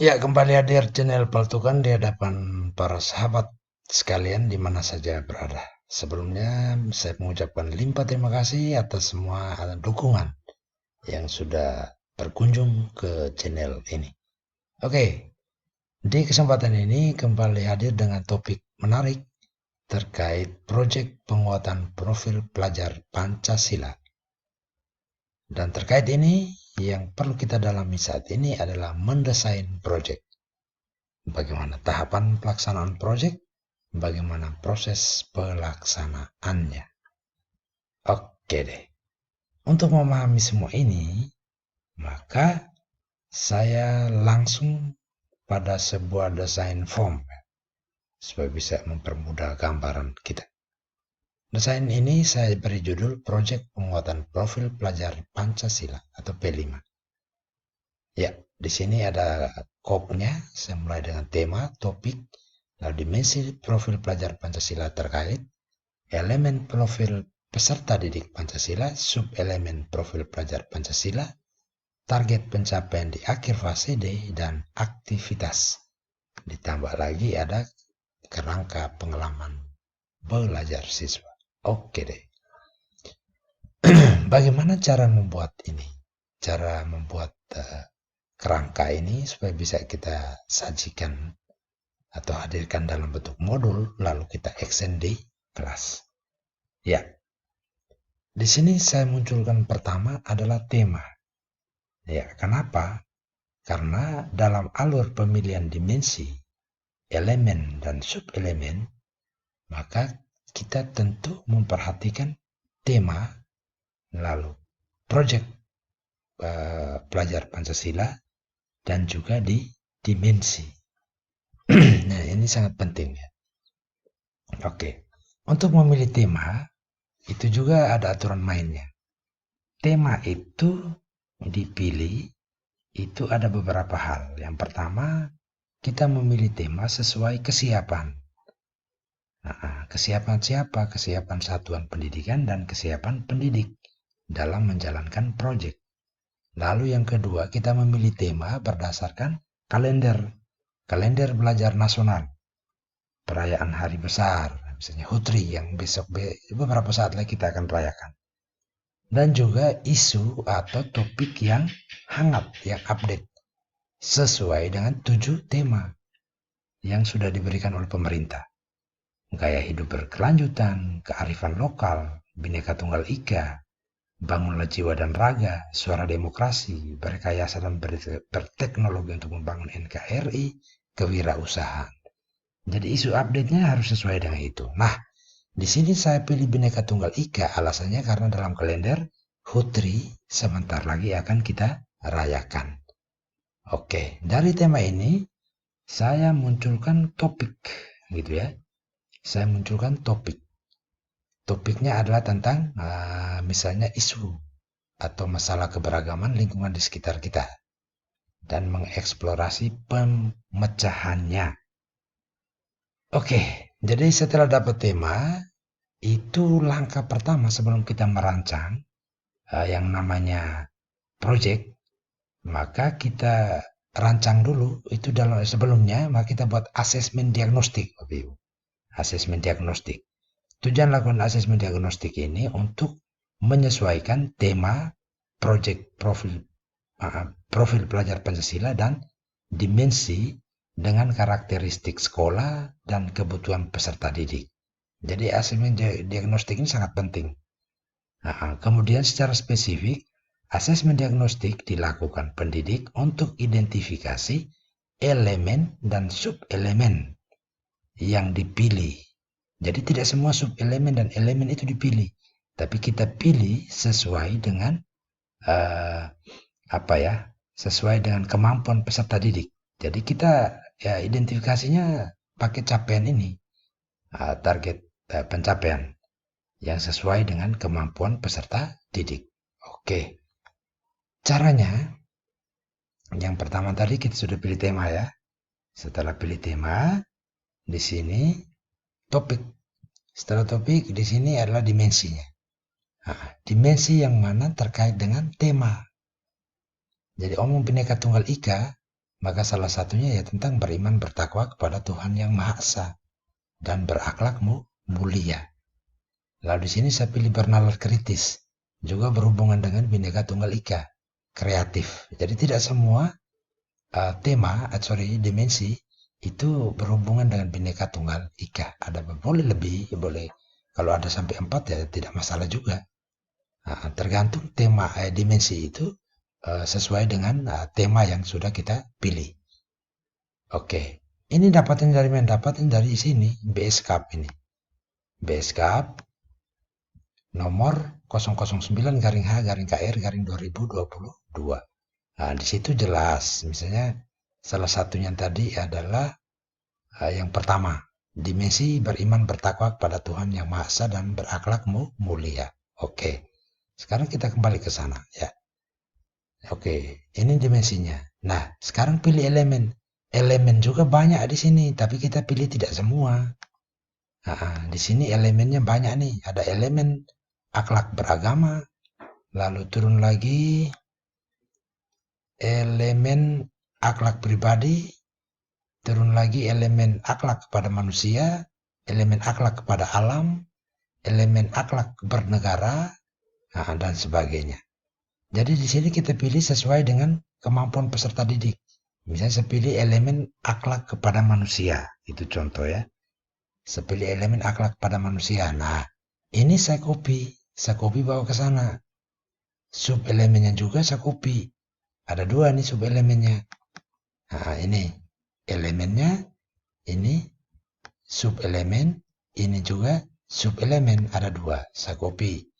Ya, kembali hadir channel Paltukan di hadapan para sahabat sekalian di mana saja berada. Sebelumnya, saya mengucapkan limpah terima kasih atas semua dukungan yang sudah berkunjung ke channel ini. Oke, di kesempatan ini kembali hadir dengan topik menarik terkait proyek penguatan profil pelajar Pancasila. Dan terkait ini, yang perlu kita dalami saat ini adalah mendesain proyek. Bagaimana tahapan pelaksanaan proyek, bagaimana proses pelaksanaannya. Oke deh. Untuk memahami semua ini, maka saya langsung pada sebuah desain form supaya bisa mempermudah gambaran kita. Desain ini saya beri judul Proyek Penguatan Profil Pelajar Pancasila atau P5. Ya, di sini ada kopnya, saya mulai dengan tema, topik, lalu dimensi profil pelajar Pancasila terkait, elemen profil peserta didik Pancasila, sub-elemen profil pelajar Pancasila, target pencapaian di akhir fase D, dan aktivitas. Ditambah lagi ada kerangka pengalaman belajar siswa. Oke deh. Bagaimana cara membuat ini? Cara membuat kerangka ini supaya bisa kita sajikan atau hadirkan dalam bentuk modul lalu kita action di kelas. Ya, di sini saya munculkan pertama adalah tema. Ya, kenapa? Karena dalam alur pemilihan dimensi, elemen dan sub-elemen, maka kita tentu memperhatikan tema, lalu proyek pelajar Pancasila, dan juga di dimensi. Nah, ini sangat penting ya. Oke, untuk memilih tema, itu juga ada aturan mainnya. Tema itu dipilih, itu ada beberapa hal. Yang pertama, kita memilih tema sesuai kesiapan. Nah, kesiapan siapa? Kesiapan satuan pendidikan dan kesiapan pendidik dalam menjalankan proyek. Lalu yang kedua, kita memilih tema berdasarkan kalender belajar nasional, perayaan hari besar, misalnya HUTRI yang besok beberapa saat lagi kita akan rayakan. Dan juga isu atau topik yang hangat, yang update, sesuai dengan 7 tema yang sudah diberikan oleh pemerintah. Gaya hidup berkelanjutan, kearifan lokal, Bhinneka Tunggal Ika, bangunlah jiwa dan raga, suara demokrasi, berrekayasa dan berteknologi untuk membangun NKRI, kewirausahaan. Jadi isu update-nya harus sesuai dengan itu. Nah, di sini saya pilih Bhinneka Tunggal Ika, alasannya karena dalam kalender HUTRI sebentar lagi akan kita rayakan. Oke, dari tema ini saya munculkan topik, gitu ya. Saya munculkan topik. Topiknya adalah tentang misalnya isu atau masalah keberagaman lingkungan di sekitar kita dan mengeksplorasi pemecahannya. Oke, jadi setelah dapat tema, itu langkah pertama sebelum kita merancang yang namanya project, maka kita rancang dulu itu dalam sebelumnya, maka kita buat asesmen diagnostik, Bapak Ibu. Asesmen diagnostik. Tujuan lakukan asesmen diagnostik ini untuk menyesuaikan tema project profil pelajar Pancasila dan dimensi dengan karakteristik sekolah dan kebutuhan peserta didik. Jadi asesmen diagnostik ini sangat penting. Kemudian secara spesifik, asesmen diagnostik dilakukan pendidik untuk identifikasi elemen dan sub-elemen yang dipilih. Jadi tidak semua sub-elemen dan elemen itu dipilih, tapi kita pilih sesuai dengan sesuai dengan kemampuan peserta didik. Jadi kita ya identifikasinya pakai capaian ini, target pencapaian yang sesuai dengan kemampuan peserta didik. Oke, caranya yang pertama tadi kita sudah pilih tema ya. Setelah pilih tema, di sini topik. Setelah topik, di sini adalah dimensinya. Dimensi yang mana terkait dengan tema. Jadi omong Bhinneka Tunggal Ika Maka salah satunya ya tentang beriman bertakwa kepada Tuhan yang Maha Esa dan berakhlak mulia. Lalu di sini saya pilih bernalar kritis, juga berhubungan dengan Bhinneka Tunggal Ika, kreatif. Jadi tidak semua dimensi itu berhubungan dengan Bhinneka Tunggal Ika. Ada boleh lebih, boleh. Kalau ada sampai 4 ya tidak masalah juga. Tergantung tema dimensi itu sesuai dengan tema yang sudah kita pilih. Oke, ini dapatin dari sini BSCAP ini. BSCAP nomor 009-H-KR-2022. Nah, di situ jelas, misalnya salah satunya tadi adalah yang pertama, dimensi beriman bertakwa kepada Tuhan yang Maha Esa dan berakhlak mulia. Oke, sekarang kita kembali ke sana ya. Oke, ini dimensinya. Nah, sekarang pilih elemen. Elemen juga banyak di sini, tapi kita pilih tidak semua. Nah, di sini elemennya banyak nih. Ada elemen akhlak beragama, lalu turun lagi elemen akhlak pribadi, turun lagi elemen akhlak kepada manusia, elemen akhlak kepada alam, elemen akhlak bernegara, dan sebagainya. Jadi di sini kita pilih sesuai dengan kemampuan peserta didik. Misalnya saya pilih elemen akhlak kepada manusia, itu contoh ya. Saya pilih elemen akhlak kepada manusia. Nah, ini saya copy bawa ke sana. Sub elemennya juga saya copy. Ada 2 nih sub elemennya. Nah, ini elemennya, ini sub elemen, ini juga sub elemen, ada 2. Saya copy.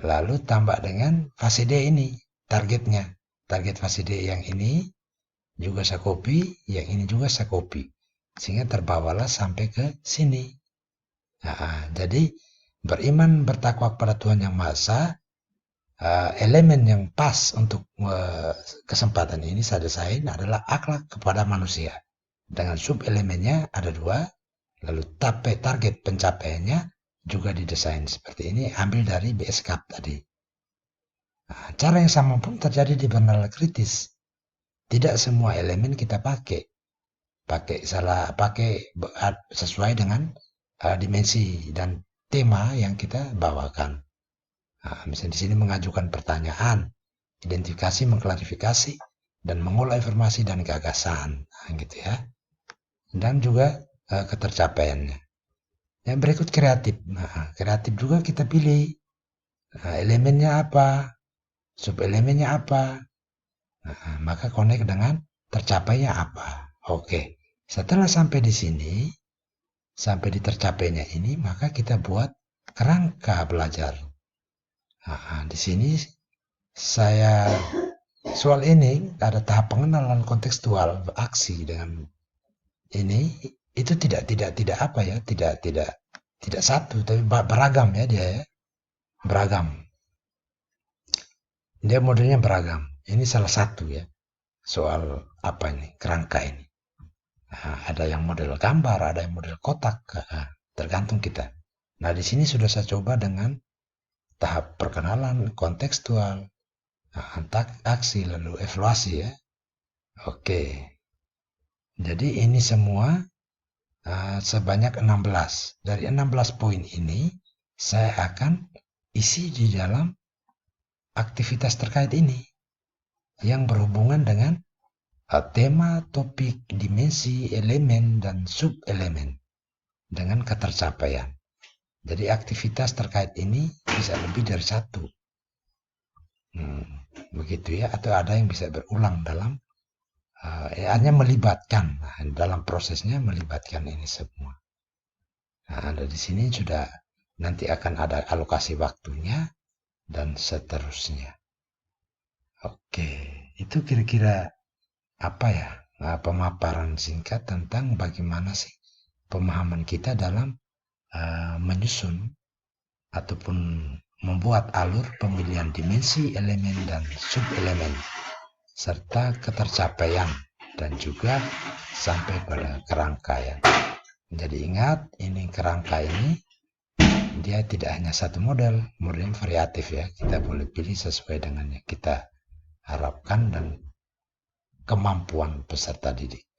Lalu tambah dengan fase D ini, targetnya. Target fase D yang ini juga saya copy, yang ini juga saya copy. Sehingga terbawalah sampai ke sini. Nah, jadi beriman bertakwa kepada Tuhan yang Maha Esa, elemen yang pas untuk kesempatan ini saya desain adalah akhlak kepada manusia. Dengan sub elemennya ada 2, lalu target pencapaiannya juga didesain seperti ini, ambil dari BSCAP tadi. Nah, cara yang sama pun terjadi di bernalar kritis. Tidak semua elemen kita pakai sesuai dengan dimensi dan tema yang kita bawakan. Nah, misalnya di sini mengajukan pertanyaan, identifikasi, mengklarifikasi, dan mengolah informasi dan gagasan, gitu ya. Dan juga ketercapaiannya. Yang berikut kreatif. Nah, kreatif juga kita pilih. Nah, elemennya apa? Sub elemennya apa? Nah, maka connect dengan tercapainya apa? Oke. Setelah sampai di sini, sampai di tercapainya ini, maka kita buat kerangka belajar. Nah, di sini soal ini ada tahap pengenalan kontekstual aksi dengan ini itu tidak satu tapi beragam ya dia ya. Beragam. Dia modelnya beragam. Ini salah satu ya. Soal apa ini? Kerangka ini. Nah, ada yang model gambar, ada yang model kotak, tergantung kita. Nah, di sini sudah saya coba dengan tahap perkenalan, kontekstual, aksi, lalu evaluasi ya. Oke. Jadi ini semua sebanyak 16. Dari 16 poin ini, saya akan isi di dalam aktivitas terkait ini yang berhubungan dengan tema, topik, dimensi, elemen, dan sub-elemen dengan ketercapaian. Jadi aktivitas terkait ini bisa lebih dari 1. Begitu ya, atau ada yang bisa berulang dalam hanya melibatkan, dalam prosesnya melibatkan ini semua. Nah, di sini sudah nanti akan ada alokasi waktunya dan seterusnya. Oke, itu kira-kira apa ya pemaparan singkat tentang bagaimana sih pemahaman kita dalam menyusun ataupun membuat alur pemilihan dimensi, elemen, dan sub-elemen serta ketercapaian dan juga sampai pada kerangkaian. Jadi ingat, ini kerangka ini dia tidak hanya satu model variatif ya. Kita boleh pilih sesuai dengan yang kita harapkan dan kemampuan peserta didik.